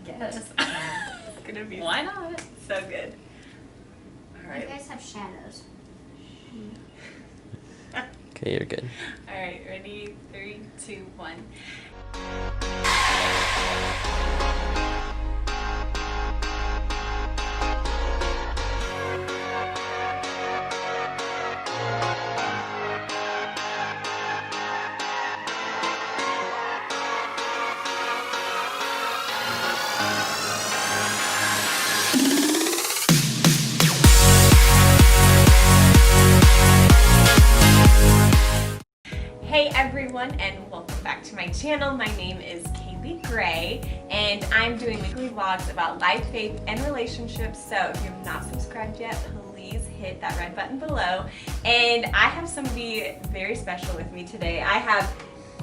guess. It's gonna be Why not? so good. All right. You guys have shadows. Okay, you're good. All right, ready? 3, 2, 1. Hey everyone, and welcome back to my channel. My name is Kaley Gray, and I'm doing weekly vlogs about life, faith, and relationships. So if you have not subscribed yet, please hit that red button below. And I have somebody very special with me today. I have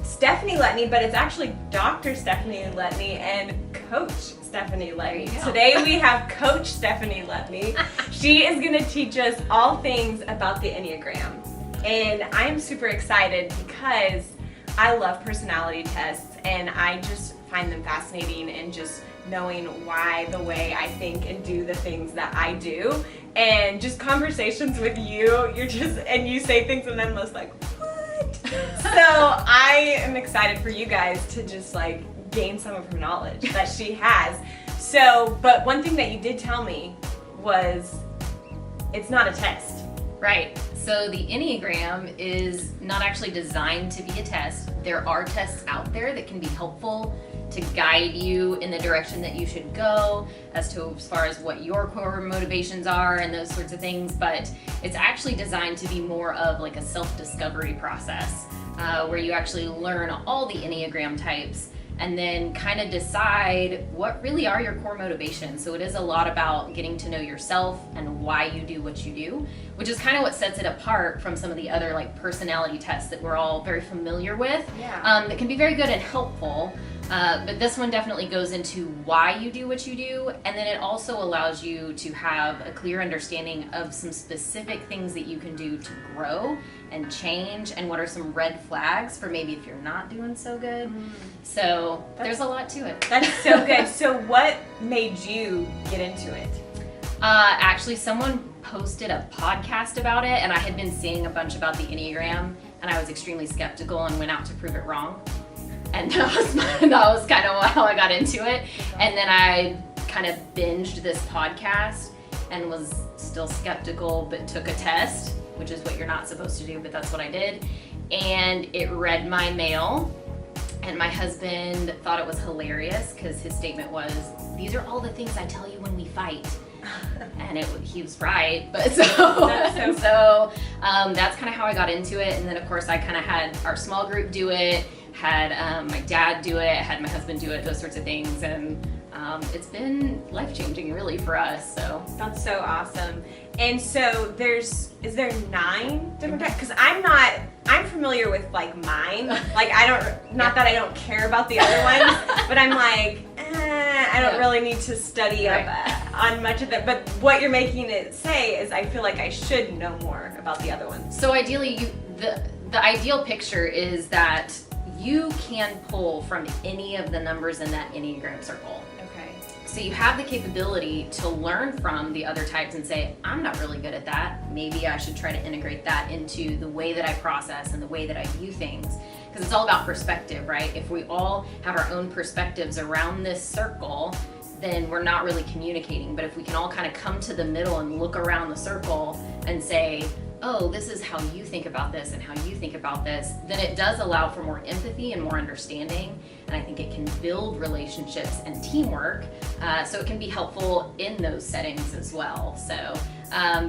Stephanie Letney, but it's actually Dr. Stephanie Letney and Coach Stephanie Letney. Today we have Coach Stephanie Letney. She is going to teach us all things about the Enneagram. And I'm super excited because I love personality tests and I just find them fascinating, and just knowing why the way I think and do the things that I do, and just conversations with you, and you say things and I'm just like, what? So I am excited for you guys to just like gain some of her knowledge that she has. So, but one thing that you did tell me was it's not a test. Right. So the Enneagram is not actually designed to be a test. There are tests out there that can be helpful to guide you in the direction that you should go as far as what your core motivations are and those sorts of things. But it's actually designed to be more of like a self-discovery process where you actually learn all the Enneagram types and then kind of decide what really are your core motivations. So it is a lot about getting to know yourself and why you do what you do, which is kind of what sets it apart from some of the other like personality tests that we're all very familiar with. Yeah. That can be very good and helpful. But this one definitely goes into why you do what you do, and then it also allows you to have a clear understanding of some specific things that you can do to grow and change, and what are some red flags for maybe if you're not doing so good. So there's a lot to it. That's so good. So what made you get into it? Actually, someone posted a podcast about it, and I had been seeing a bunch about the Enneagram, and I was extremely skeptical and went out to prove it wrong. And that was kind of how I got into it. And then I kind of binged this podcast and was still skeptical, but took a test, which is what you're not supposed to do, but that's what I did. And it read my mail. And my husband thought it was hilarious because his statement was, "These are all the things I tell you when we fight." And he was right, but that's kind of how I got into it. And then of course I kind of had our small group do it, had my dad do it, had my husband do it, those sorts of things, and it's been life-changing really for us. So that's so awesome. And so is there 9 different types? Because I'm familiar with like mine. Like not that I don't care about the other ones, but I'm like, I don't really need to study up on much of it. But what you're making it say is I feel like I should know more about the other ones. So ideally, the ideal picture is that you can pull from any of the numbers in that Enneagram circle. Okay. So you have the capability to learn from the other types and say, I'm not really good at that. Maybe I should try to integrate that into the way that I process and the way that I view things. Because it's all about perspective, right? If we all have our own perspectives around this circle, then we're not really communicating. But if we can all kind of come to the middle and look around the circle and say, oh, this is how you think about this and how you think about this, then it does allow for more empathy and more understanding. And I think it can build relationships and teamwork. So it can be helpful in those settings as well. So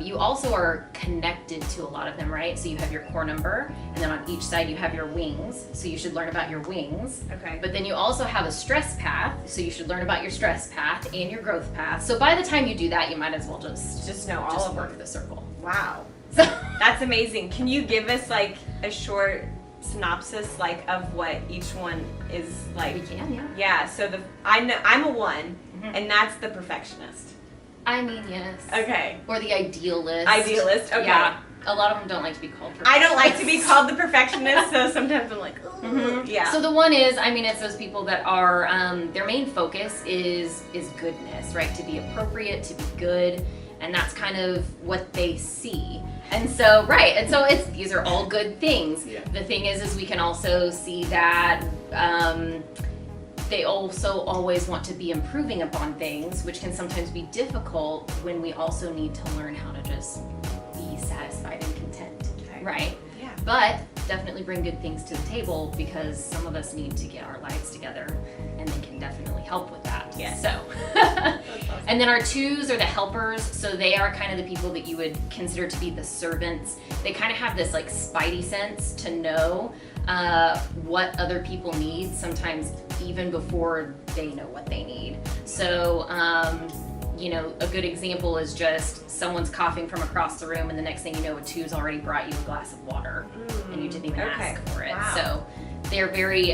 you also are connected to a lot of them, right? So you have your core number, and then on each side you have your wings. So you should learn about your wings. Okay. But then you also have a stress path. So you should learn about your stress path and your growth path. So by the time you do that, you might as well just know all of work the circle. Wow. That's amazing. Can you give us like a short synopsis like of what each one is like? We can, yeah. Yeah, so I'm a 1, and that's the perfectionist. I mean, yes. Okay. Or the idealist. Idealist, okay. Yeah. A lot of them don't like to be called perfectionists. I don't like to be called the perfectionist, so sometimes I'm like, ooh. Yeah. So the one is, I mean, it's those people that are, their main focus is goodness, right? To be appropriate, to be good, and that's kind of what they see. And so, right, and so these are all good things. Yeah. The thing is we can also see that they also always want to be improving upon things, which can sometimes be difficult when we also need to learn how to just be satisfied and content, right? Yeah. But definitely bring good things to the table, because some of us need to get our lives together, and they can definitely help with that. Yeah. So, Awesome. and then our 2s are the helpers. So they are kind of the people that you would consider to be the servants. They kind of have this like spidey sense to know what other people need, sometimes even before they know what they need. So, you know, a good example is just someone's coughing from across the room, and the next thing you know, a 2's already brought you a glass of water, and you didn't even ask for it. Wow. So they're very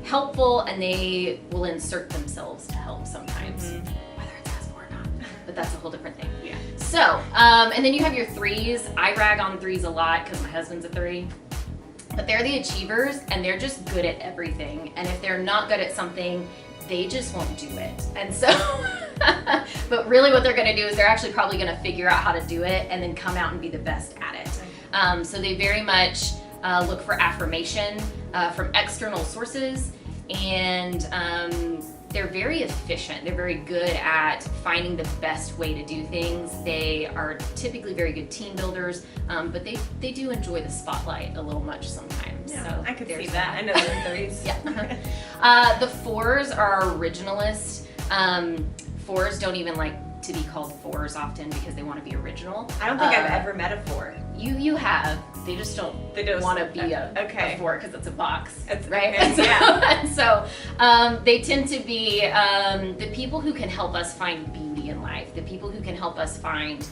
helpful, and they will insert themselves to help sometimes, whether it's asked for or not. But that's a whole different thing. Yeah. So, and then you have your 3s. I rag on 3s a lot because my husband's a 3. But they're the achievers, and they're just good at everything. And if they're not good at something, they just won't do it. And so, but really what they're gonna do is they're actually probably gonna figure out how to do it and then come out and be the best at it. So they very much look for affirmation from external sources, and they're very efficient. They're very good at finding the best way to do things. They are typically very good team builders, but they do enjoy the spotlight a little much sometimes. Yeah, So I could see there's that. I know they're 3s. Yeah. The 4s are originalists. 4s don't even like to be called 4s often because they want to be original. I don't think I've ever met a 4. You have. They just don't want to be a 4 because it's a box, right? Okay, And so, yeah. and so they tend to be the people who can help us find beauty in life, the people who can help us find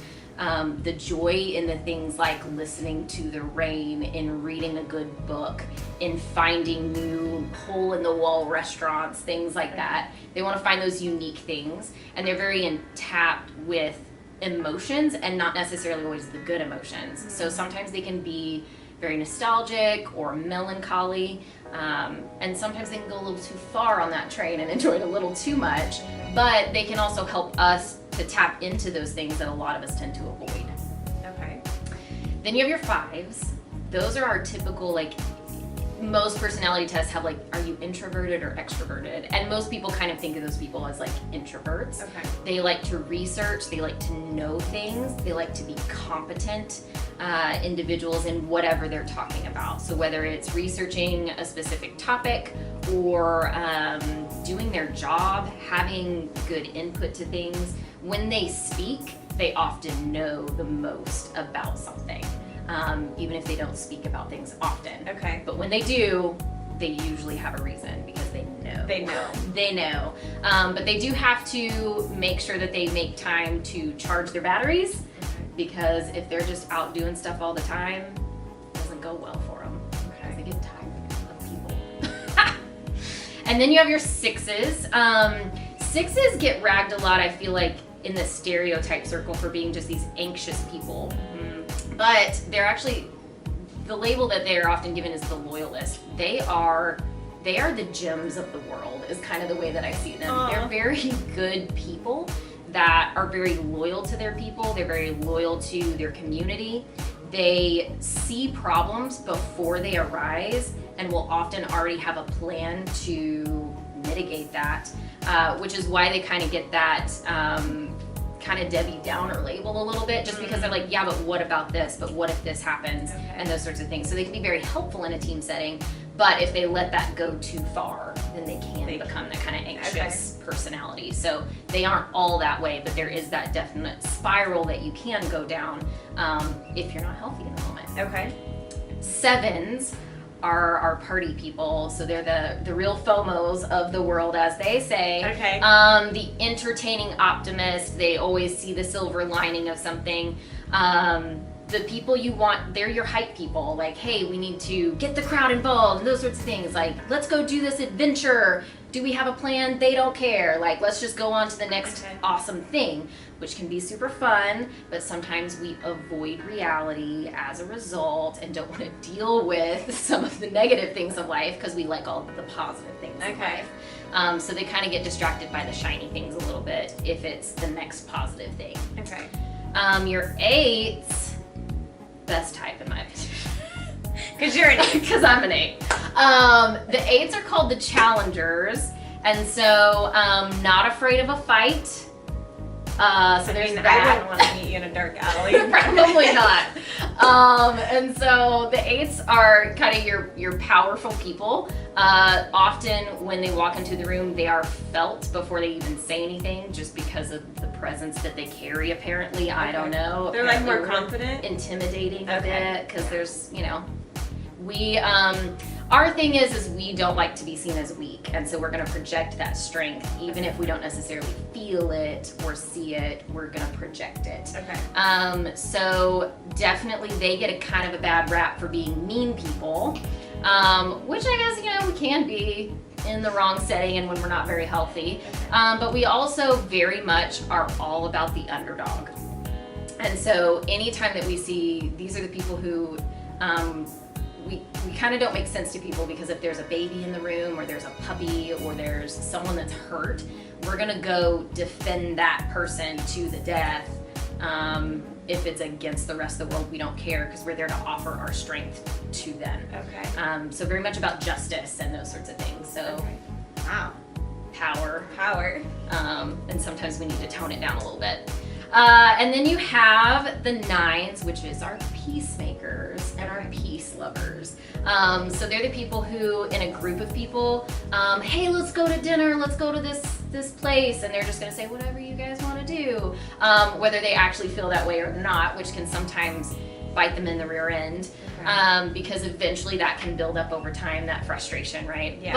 the joy in the things like listening to the rain, in reading a good book, in finding new hole-in-the-wall restaurants, things like that. They want to find those unique things, and they're very tapped with emotions, and not necessarily always the good emotions. So sometimes they can be very nostalgic or melancholy, and sometimes they can go a little too far on that train and enjoy it a little too much, but they can also help us to tap into those things that a lot of us tend to avoid. Okay. Then you have your 5s. Those are our typical, like, most personality tests have like, are you introverted or extroverted? And most people kind of think of those people as like introverts. Okay. They like to research, they like to know things, they like to be competent individuals in whatever they're talking about. So whether it's researching a specific topic or doing their job, having good input to things, when they speak, they often know the most about something. Even if they don't speak about things often. Okay. But when they do, they usually have a reason because they know. They know. They know. But they do have to make sure that they make time to charge their batteries, because if they're just out doing stuff all the time, it doesn't go well for them. Because they get tired of people. And then you have your 6s. 6s get ragged a lot, I feel like, in the stereotype circle for being just these anxious people. But they're actually, the label that they are often given is the loyalist. They are the gems of the world, is kind of the way that I see them. They're very good people that are very loyal to their people. They're very loyal to their community. They see problems before they arise and will often already have a plan to mitigate that, which is why they kind of get that kind of Debbie Downer label a little bit, just because they're like, yeah, but what about this? But what if this happens? And those sorts of things. So they can be very helpful in a team setting, but if they let that go too far, then they can become that kind of anxious personality. So they aren't all that way, but there is that definite spiral that you can go down if you're not healthy in the moment. Okay. 7s are our party people, so they're the real FOMOs of the world, as they say. Okay. The entertaining optimist, they always see the silver lining of something. The people you want, they're your hype people, like, hey, we need to get the crowd involved, and those sorts of things, like, let's go do this adventure, Do we have a plan? They don't care. Like, let's just go on to the next Okay. awesome thing, which can be super fun, but sometimes we avoid reality as a result and don't want to deal with some of the negative things of life because we like all of the positive things of Okay. life. So they kind of get distracted by the shiny things a little bit if it's the next positive thing. Okay. Your 8's best type in my opinion. Because you're an 8. Because I'm an 8. The 8's are called the challengers, and so not afraid of a fight. So there's I that. wouldn't want to meet you in a dark alley. Probably not. And so the 8's are kind of your powerful people. Often when they walk into the room, they are felt before they even say anything, just because of the presence that they carry. Apparently, I don't know. They're like more Apparently, confident. intimidating a Okay. bit because there's, we our thing is we don't like to be seen as weak, and so we're going to project that strength even if we don't necessarily feel it or see it. We're going to project it. Okay. So definitely they get a kind of a bad rap for being mean people, which I guess we can be in the wrong setting and when we're not very healthy. But we also very much are all about the underdog. And so anytime that we see, these are the people who we kind of don't make sense to people, because if there's a baby in the room or there's a puppy or there's someone that's hurt, we're gonna go defend that person to the death. If it's against the rest of the world, we don't care, because we're there to offer our strength to them. Okay. So very much about justice and those sorts of things. So Okay. Wow. power. And sometimes we need to tone it down a little bit. And then you have the 9's, which is our peacemakers and our peace lovers. So they're the people who, in a group of people, hey, let's go to dinner, let's go to this place, and they're just gonna say whatever you guys want to do, whether they actually feel that way or not, which can sometimes bite them in the rear end. Because eventually that can build up over time, that frustration, right? Yeah.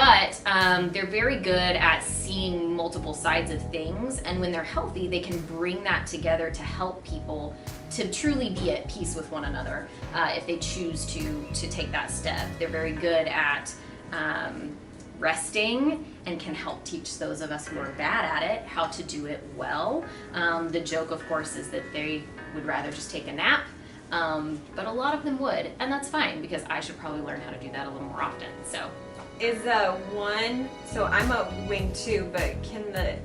But they're very good at seeing multiple sides of things, and when they're healthy, they can bring that together to help people to truly be at peace with one another, if they choose to take that step. They're very good at resting, and can help teach those of us who are bad at it how to do it well. The joke, of course, is that they would rather just take a nap. But a lot of them would, and that's fine, because I should probably learn how to do that a little more often. So Is one, so I'm a wing 2, but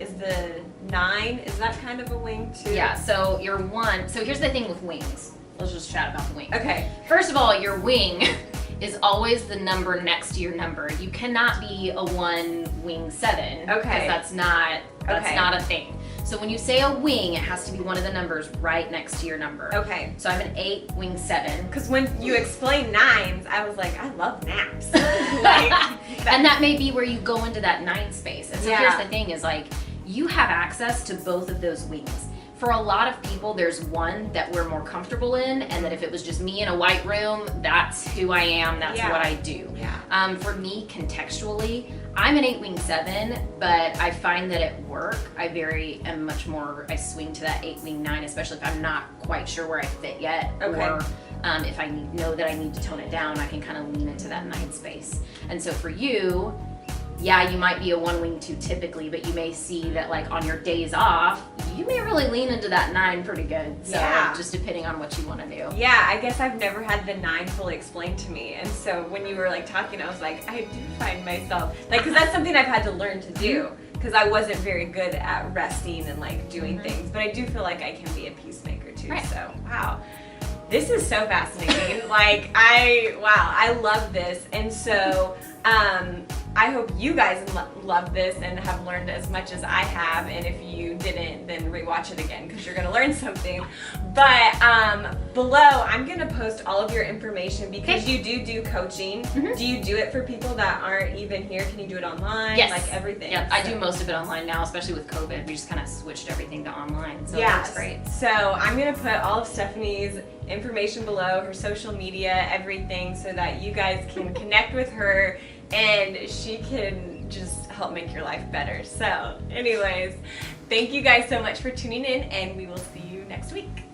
is the 9, is that kind of a wing 2? yeah, so your 1, so here's the thing with wings. Let's just chat about the wings. Okay. First of all, your wing is always the number next to your number. You cannot be a 1 wing 7. Okay. Because that's not Okay. a thing. So when you say a wing, it has to be one of the numbers right next to your number. Okay. So I'm an 8 wing 7. Because when you explained 9s, I was like, I love naps. Like, And that may be where you go into that 9 space. And so Yeah. here's the thing is, like, you have access to both of those wings. For a lot of people, there's one that we're more comfortable in, and that if it was just me in a white room, that's who I am, that's Yeah. what I do. Yeah. For me, contextually, I'm an 8 wing 7, but I find that at work, I swing to that 8 wing 9, especially if I'm not quite sure where I fit yet. Okay. Or if I know that I need to tone it down, I can kind of lean into that 9 space. And so for you, yeah, you might be a 1 wing 2 typically, but you may see that, like, on your days off, you may really lean into that 9 pretty good. So Yeah. just depending on what you want to do. Yeah, I guess I've never had the 9 fully explained to me. And so when you were like talking, I was like, I do find myself, like, because that's something I've had to learn to do, because I wasn't very good at resting and like doing things. But I do feel like I can be a peacemaker too. Right. So, wow. This is so fascinating. I love this. And so, I hope you guys love this and have learned as much as I have. And if you didn't, then rewatch it again, because you're gonna learn something. But below, I'm gonna post all of your information, because Okay. you do coaching. Mhm. Do you do it for people that aren't even here? Can you do it online? Yes. Like everything? Yep, I So- do most of it online now, especially with COVID. We just kind of switched everything to online. So Yeah, that's great. So I'm gonna put all of Stephanie's information below, her social media, everything, so that you guys can connect with her and she can just help make your life better. So anyways, thank you guys so much for tuning in, and we will see you next week.